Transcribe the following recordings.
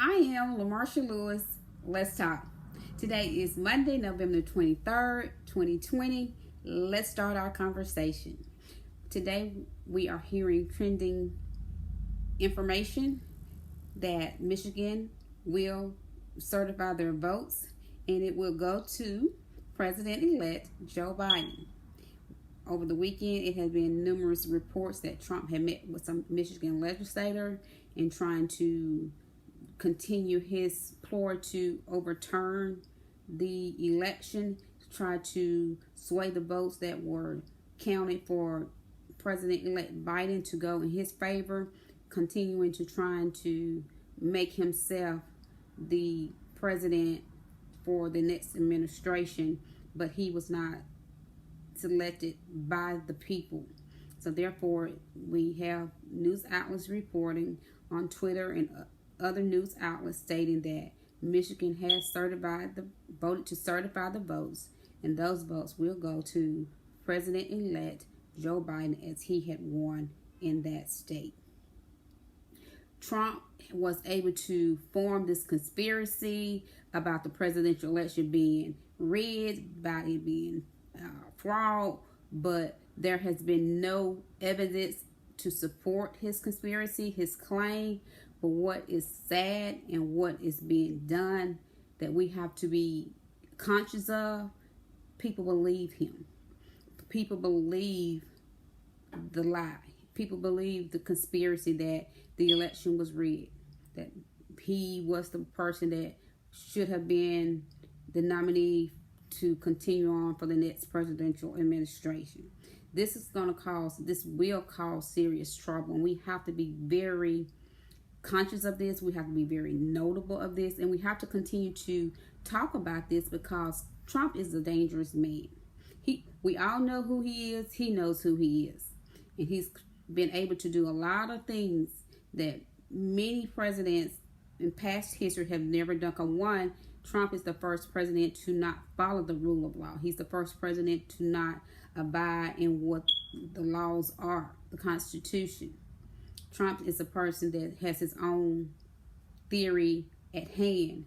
I am Lamarsha Lewis. Let's talk. Today is Monday, November 23rd, 2020. Let's start our conversation. Today we are hearing trending information that Michigan will certify their votes and it will go to President-elect Joe Biden. Over the weekend, it has been numerous reports that Trump had met with some Michigan legislator and trying to continue his ploy to overturn the election, to try to sway the votes that were counted for President-elect Biden to go in his favor, continuing to trying to make himself the president for the next administration, but he was not selected by the people. So therefore, we have news outlets reporting on Twitter and other news outlets stating that Michigan has voted to certify the votes, and those votes will go to President-elect Joe Biden as he had won in that state. Trump was able to form this conspiracy about the presidential election being rigged, about it being fraud, but there has been no evidence to support his conspiracy, his claim. But what is sad and what is being done that we have to be conscious of, people believe him. People believe the lie. People believe the conspiracy that the election was rigged, that he was the person that should have been the nominee to continue on for the next presidential administration. This will cause serious trouble, and we have to be very conscious of this. We have to be very notable of this, and we have to continue to talk about this because Trump is a dangerous man. We all know who he is. He knows who he is, and he's been able to do a lot of things that many presidents in past history have never done. One, Trump is the first president to not follow the rule of law. He's the first president to not abide in what the laws are, the Constitution. Trump is a person that has his own theory at hand,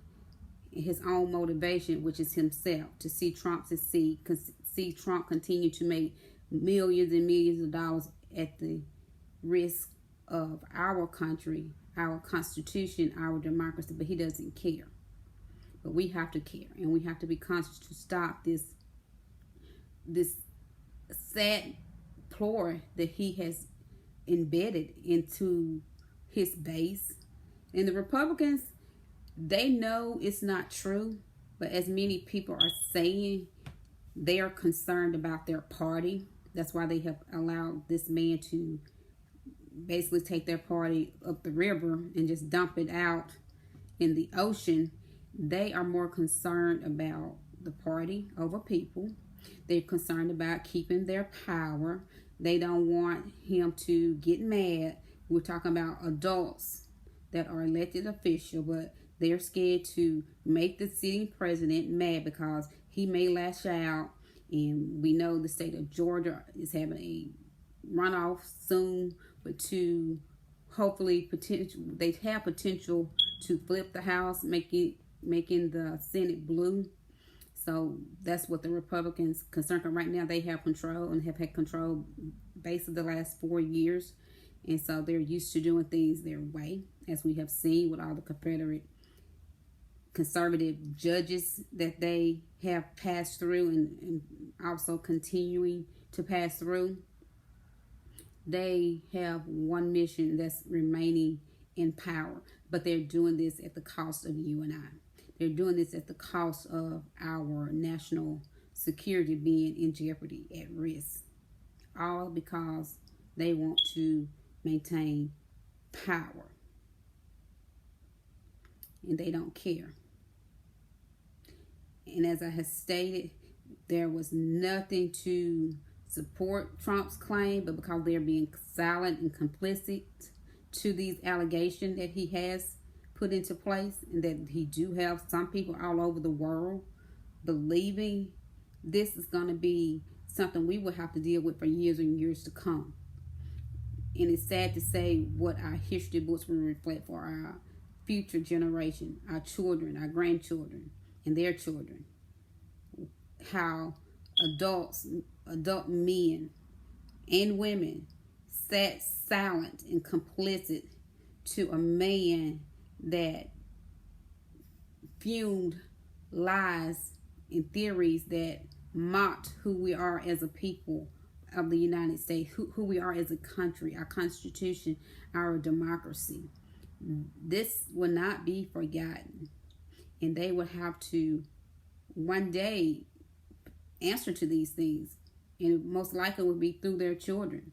his own motivation, which is himself, to see Trump succeed, see Trump continue to make millions and millions of dollars at the risk of our country, our Constitution, our democracy, but he doesn't care. But we have to care, and we have to be conscious to stop this sad ploy that he has embedded into his base. And the Republicans, they know it's not true, but as many people are saying, they are concerned about their party. That's why they have allowed this man to basically take their party up the river and just dump it out in the ocean. They are more concerned about the party over people. They're concerned about keeping their power. They don't want him to get mad. We're talking about adults that are elected official, but they're scared to make the sitting president mad because he may lash out. And we know the state of Georgia is having a runoff soon, but to hopefully they have potential to flip the House, making the Senate blue. So that's what the Republicans concerned. Right now they have control and have had control basically the last 4 years. And so they're used to doing things their way, as we have seen with all the Confederate conservative judges that they have passed through and also continuing to pass through. They have one mission, that's remaining in power, but they're doing this at the cost of you and I. They're doing this at the cost of our national security being in jeopardy, at risk, all because they want to maintain power, and they don't care. And as I have stated, there was nothing to support Trump's claim, but because they're being silent and complicit to these allegations that he has put into place, and that he do have some people all over the world believing this is going to be something we will have to deal with for years and years to come. And it's sad to say what our history books will reflect for our future generation, our children, our grandchildren, and their children, how adult men and women sat silent and complicit to a man that fumed lies and theories that mocked who we are as a people of the United States, who we are as a country, our Constitution, our democracy. This will not be forgotten, and they will have to one day answer to these things, and most likely will be through their children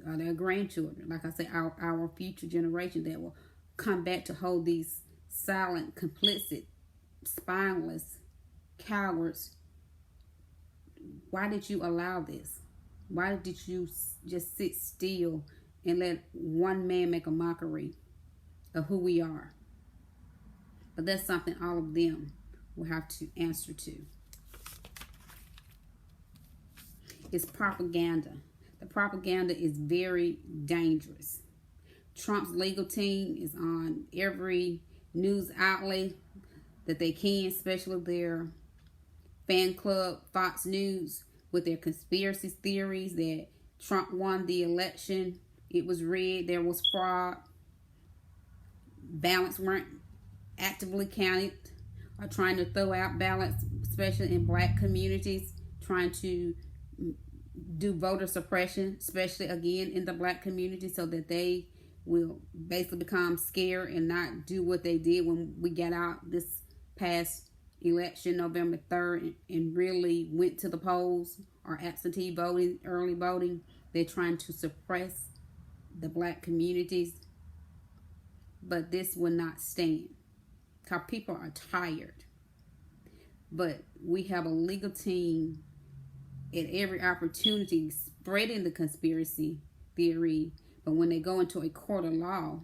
or their grandchildren. Like I say, our future generation that will come back to hold these silent, complicit, spineless cowards. Why did you allow this? Why did you just sit still and let one man make a mockery of who we are? But that's something all of them will have to answer to. It's propaganda. The propaganda is very dangerous. Trump's legal team is on every news outlet that they can, especially their fan club, Fox News, with their conspiracy theories that Trump won the election. It was rigged. There was fraud. Ballots weren't actively counted, or trying to throw out ballots, especially in black communities, trying to do voter suppression, especially again in the black community, so that they will basically become scared and not do what they did when we got out this past election, November 3rd, and really went to the polls, or absentee voting, early voting. They're trying to suppress the black communities. But this will not stand, because people are tired. But we have a legal team at every opportunity spreading the conspiracy theory. But when they go into a court of law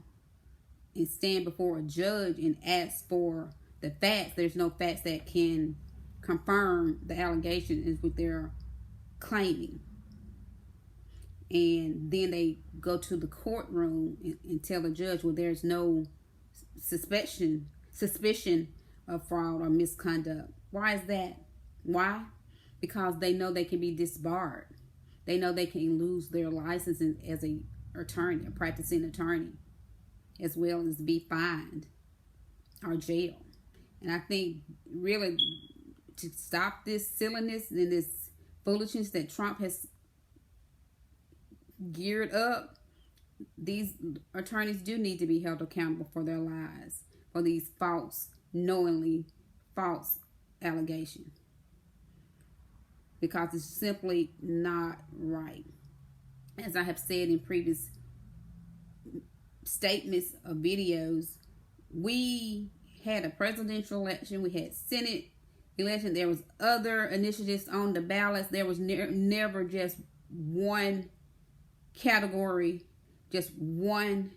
and stand before a judge and ask for the facts, there's no facts that can confirm the allegations what they're claiming. And then they go to the courtroom and tell the judge, well, there's no suspicion of fraud or misconduct. Why is that? Why? Because they know they can be disbarred. They know they can lose their license as a practicing attorney, as well as be fined or jailed. And I think really to stop this silliness and this foolishness that Trump has geared up, these attorneys do need to be held accountable for their lies, for these knowingly false allegations, because it's simply not right. As I have said in previous statements of videos, we had a presidential election, we had Senate election, there was other initiatives on the ballots. There was never just one category, just one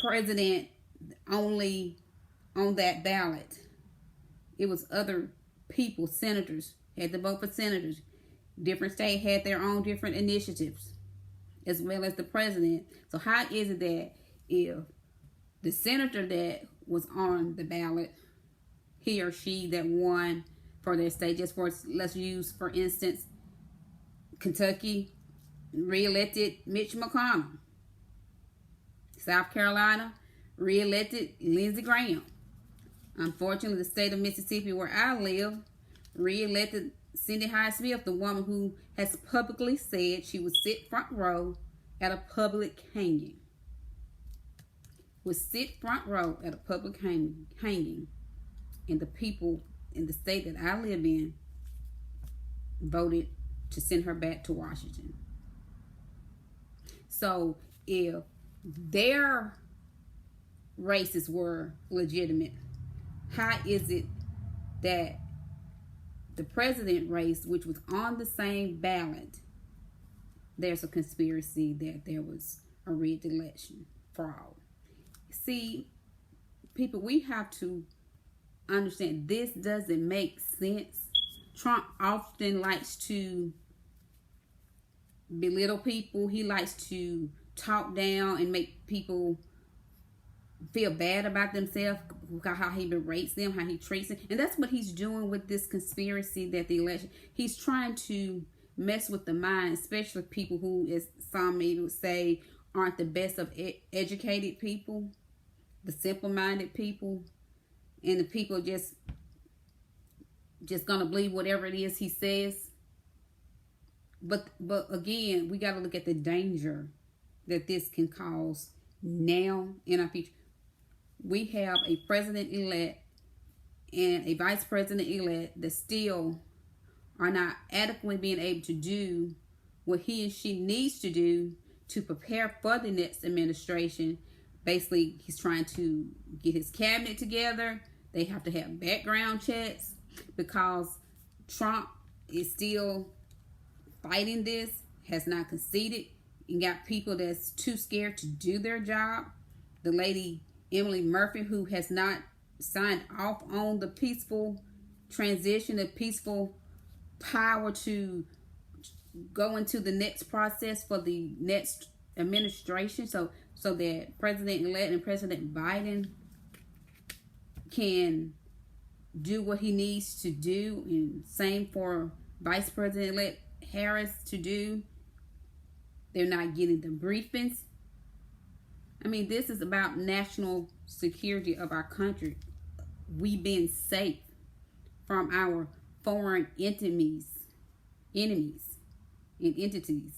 president only on that ballot. It was other people, senators, had to vote for senators. Different states had their own different initiatives, as well as the president. So how is it that if the senator that was on the ballot, he or she that won for their state, just for, let's use for instance, Kentucky re-elected Mitch McConnell. South Carolina re-elected Lindsey Graham. Unfortunately, the state of Mississippi, where I live, re-elected Cindy Hyde-Smith, the woman who has publicly said she would sit front row at a public hanging. Would sit front row at a public hanging. And the people in the state that I live in voted to send her back to Washington. So if their races were legitimate, how is it that the president race, which was on the same ballot, there's a conspiracy that there was a rigged election fraud? See, people, we have to understand this doesn't make sense. Trump often likes to belittle people. He likes to talk down and make people feel bad about themselves, how he berates them, how he treats them. And that's what he's doing with this conspiracy that the election, he's trying to mess with the mind, especially people who, as some even would say, aren't the best of educated people, the simple-minded people, and the people just gonna believe whatever it is he says. But again, we got to look at the danger that this can cause now in our future. We have a president-elect and a vice president-elect that still are not adequately being able to do what he and she needs to do to prepare for the next administration. Basically, he's trying to get his cabinet together. They have to have background checks because Trump is still fighting this, has not conceded, and got people that's too scared to do their job. The lady Emily Murphy, who has not signed off on the peaceful transition, the peaceful power to go into the next process for the next administration, so that President-elect and President Biden can do what he needs to do, and same for Vice President-elect Harris to do. They're not getting the briefings. I mean, this is about national security of our country. We being safe from our foreign enemies and entities.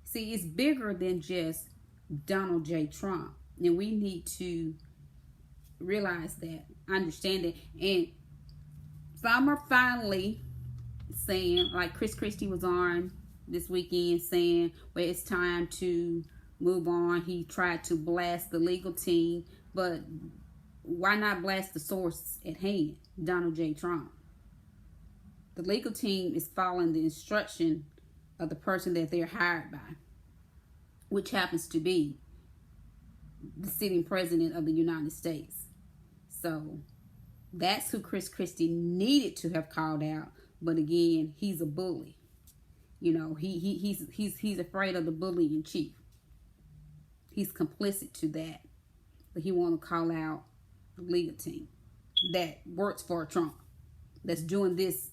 See, it's bigger than just Donald J. Trump. And we need to realize that, understand it. And some are finally saying, like Chris Christie was on this weekend saying, well, it's time to move on. He tried to blast the legal team, but why not blast the source at hand, Donald J. Trump? The legal team is following the instruction of the person that they're hired by, which happens to be the sitting president of the United States. So that's who Chris Christie needed to have called out. But again, he's a bully. You know, he's afraid of the bully in chief. He's complicit to that. But he want to call out the legal team that works for Trump, that's doing this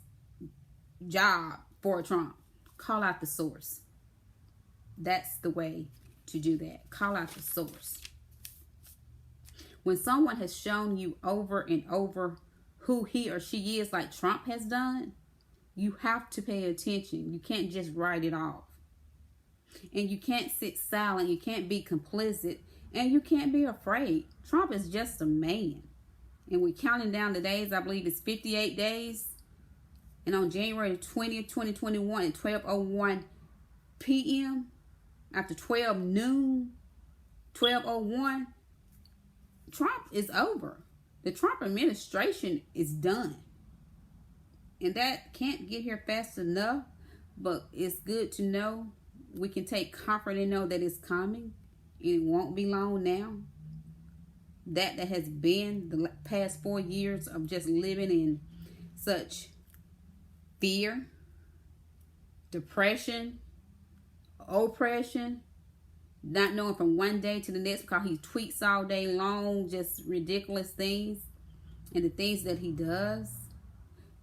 job for Trump. Call out the source. That's the way to do that. Call out the source. When someone has shown you over and over who he or she is, like Trump has done, you have to pay attention. You can't just write it off. And you can't sit silent. You can't be complicit. And you can't be afraid. Trump is just a man. And we're counting down the days. I believe it's 58 days. And on January 20th, 2021 at 12:01 p.m., after 12 noon, 12:01, Trump is over. The Trump administration is done. And that can't get here fast enough, but it's good to know. We can take comfort and know that it's coming. It won't be long now. That has been the past 4 years of just living in such fear, depression, oppression, not knowing from one day to the next because he tweets all day long, just ridiculous things, and the things that he does.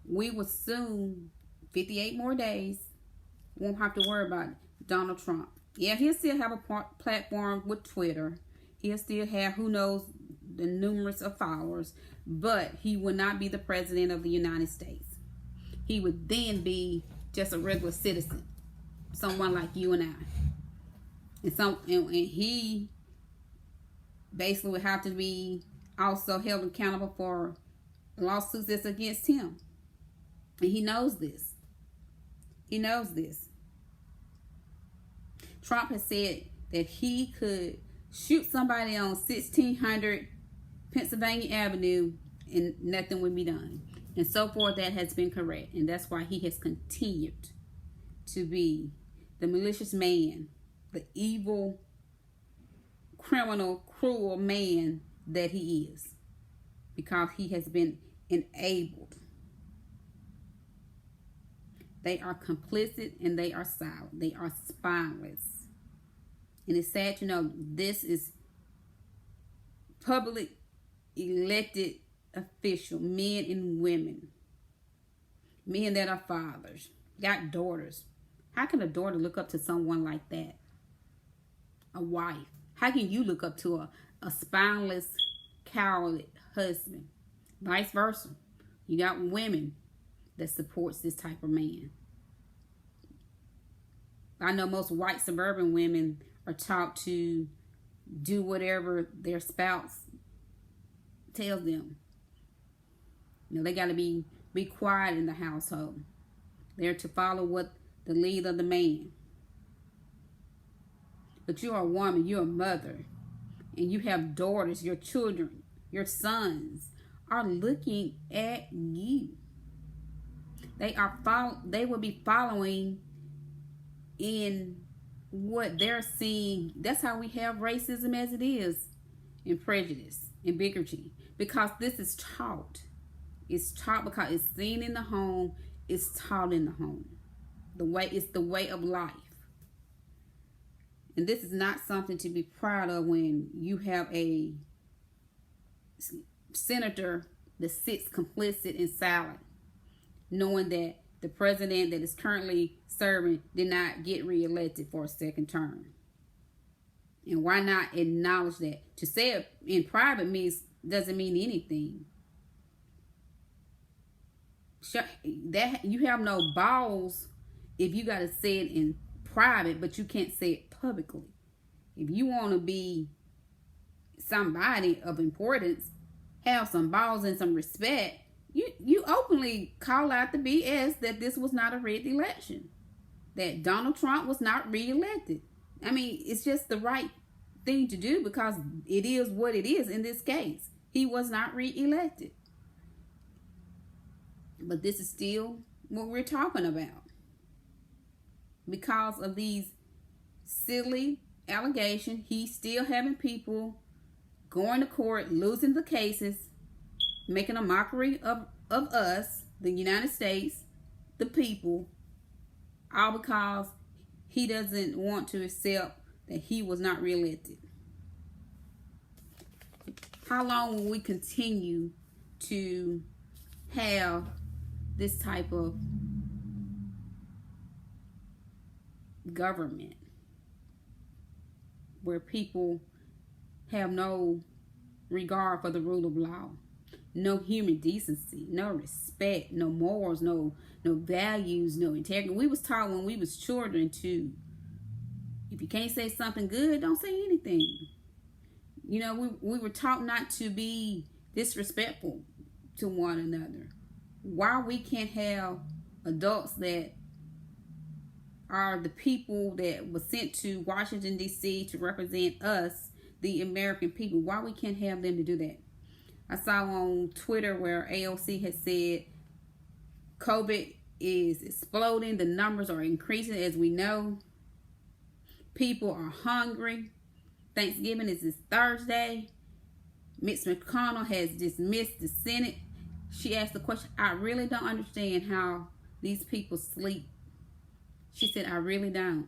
We will soon, 58 more days, won't have to worry about Donald Trump. Yeah, he'll still have a platform with Twitter. He'll still have, who knows, the numerous of followers, but he will not be the president of the United States. He would then be just a regular citizen, someone like you and I. And he basically would have to be also held accountable for lawsuits that's against him. And he knows this. He knows this. Trump has said that he could shoot somebody on 1600 Pennsylvania Avenue and nothing would be done. And so forth, that has been correct. And that's why he has continued to be the malicious man, the evil, criminal, cruel man that he is. Because he has been enabled. They are complicit and they are silent. They are spineless. And it's sad to know this is public elected official, men and women, men that are fathers, got daughters. How can a daughter look up to someone like that? A wife. How can you look up to a spineless, cowardly husband? Vice versa. You got women that supports this type of man. I know most white suburban women are taught to do whatever their spouse tells them. You know, they got to be quiet in the household. They're to follow what the lead of the man. But you're a woman, you're a mother, and you have daughters, your children, your sons are looking at you. They will be following in what they're seeing. That's how we have racism as it is, and prejudice and bigotry, because this is taught. It's taught because it's seen in the home. It's taught in the home. It's the way of life. And this is not something to be proud of when you have a senator that sits complicit and silent, knowing that the president that is currently serving did not get reelected for a second term. And why not acknowledge that? To say it in private doesn't mean anything. That you have no balls if you got to say it in private, but you can't say it publicly. If you want to be somebody of importance, have some balls and some respect, you openly call out the BS that this was not a rigged election, that Donald Trump was not reelected. I mean, it's just the right thing to do, because it is what it is in this case. He was not reelected. But this is still what we're talking about, because of these silly allegations. He's still having people going to court, losing the cases, making a mockery of us, the United States, the people, all because he doesn't want to accept that he was not reelected. How long will we continue to have this type of government where people have no regard for the rule of law, no human decency, no respect, no morals, no values, no integrity? We was taught when we was children to, if you can't say something good, don't say anything. You know, we were taught not to be disrespectful to one another. Why we can't have adults that are the people that were sent to Washington, D.C. to represent us, the American people, why we can't have them to do that? I saw on Twitter where AOC has said COVID is exploding. The numbers are increasing, as we know. People are hungry. Thanksgiving is this Thursday. Mitch McConnell has dismissed the Senate. She asked the question, I really don't understand how these people sleep. She said, I really don't.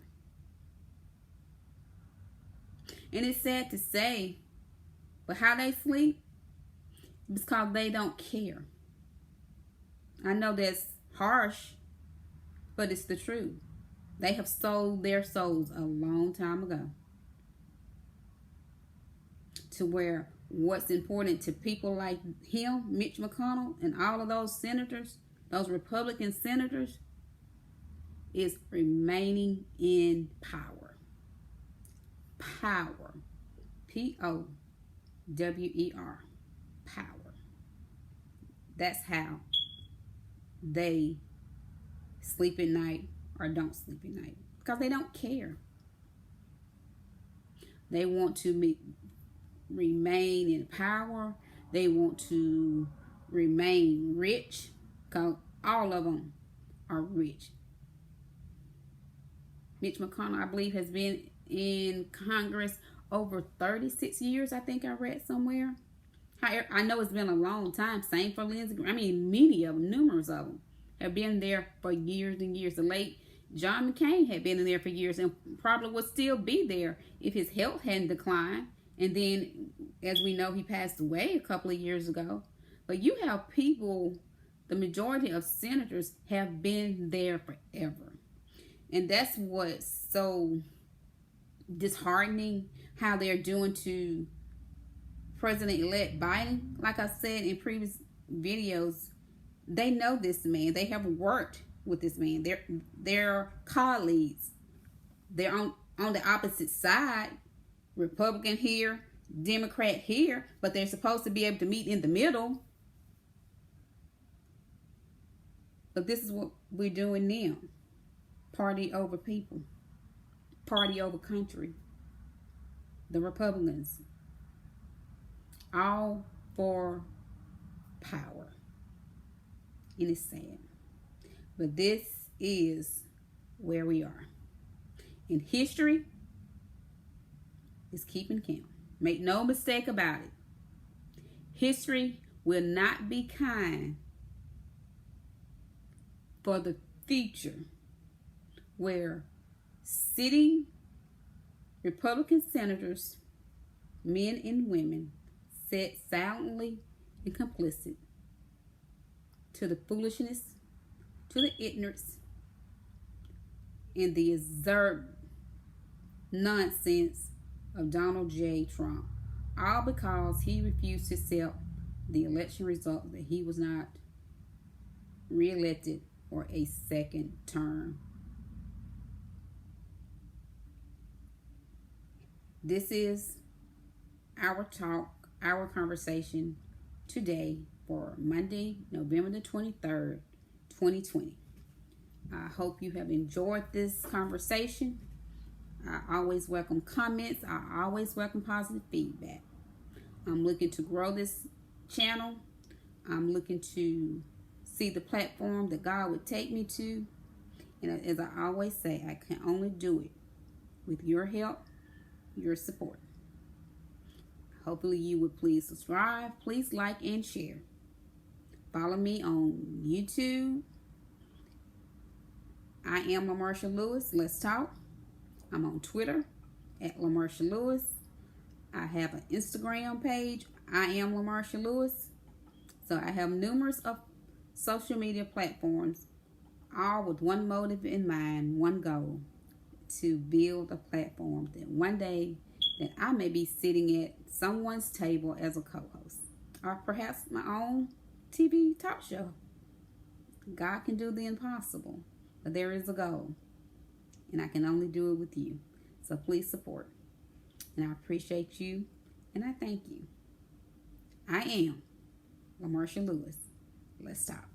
And it's sad to say, but how they sleep is because they don't care. I know that's harsh, but it's the truth. They have sold their souls a long time ago, to where what's important to people like him, Mitch McConnell, and all of those senators, those Republican senators, is remaining in power. Power. Power. Power. That's how they sleep at night or don't sleep at night. Because they don't care. They want to remain in power. They want to remain rich. Because all of them are rich. Mitch McConnell, I believe, has been in Congress over 36 years, I think I read somewhere. However, I know it's been a long time. Same for Lindsey Graham. I mean, many of them, numerous of them, have been there for years and years. The late John McCain had been in there for years and probably would still be there if his health hadn't declined. And then, as we know, he passed away a couple of years ago. But you have people, the majority of senators have been there forever. And that's what's so disheartening, how they're doing to President-elect Biden. Like I said in previous videos, they know this man. They have worked with this man. They're colleagues. They're on the opposite side. Republican here, Democrat here, but they're supposed to be able to meet in the middle. But this is what we're doing now. Party over people. Party over country. The Republicans. All for power. And it's sad. But this is where we are. In history is keeping count. Make no mistake about it. History will not be kind for the future, where sitting Republican senators, men and women, sat silently and complicit to the foolishness, to the ignorance, and the absurd nonsense of Donald J. Trump, all because he refused to accept the election result that he was not reelected for a second term. This is our talk, our conversation today for Monday, November the 23rd, 2020. I hope you have enjoyed this conversation. I always welcome comments. I always welcome positive feedback. I'm looking to grow this channel. I'm looking to see the platform that God would take me to. And as I always say, I can only do it with your help, your support. Hopefully you would please subscribe. Please like and share. Follow me on YouTube. I am Lamarsha Lewis. Let's talk. I'm on Twitter at Lamarsha Lewis. I have an Instagram page. I am Lamarsha Lewis. So I have numerous of social media platforms, all with one motive in mind, one goal, to build a platform that one day that I may be sitting at someone's table as a co-host, or perhaps my own TV talk show. God can do the impossible, but there is a goal, and I can only do it with you. So please support, and I appreciate you, and I thank you. I am Lamarsha Lewis. Let's talk.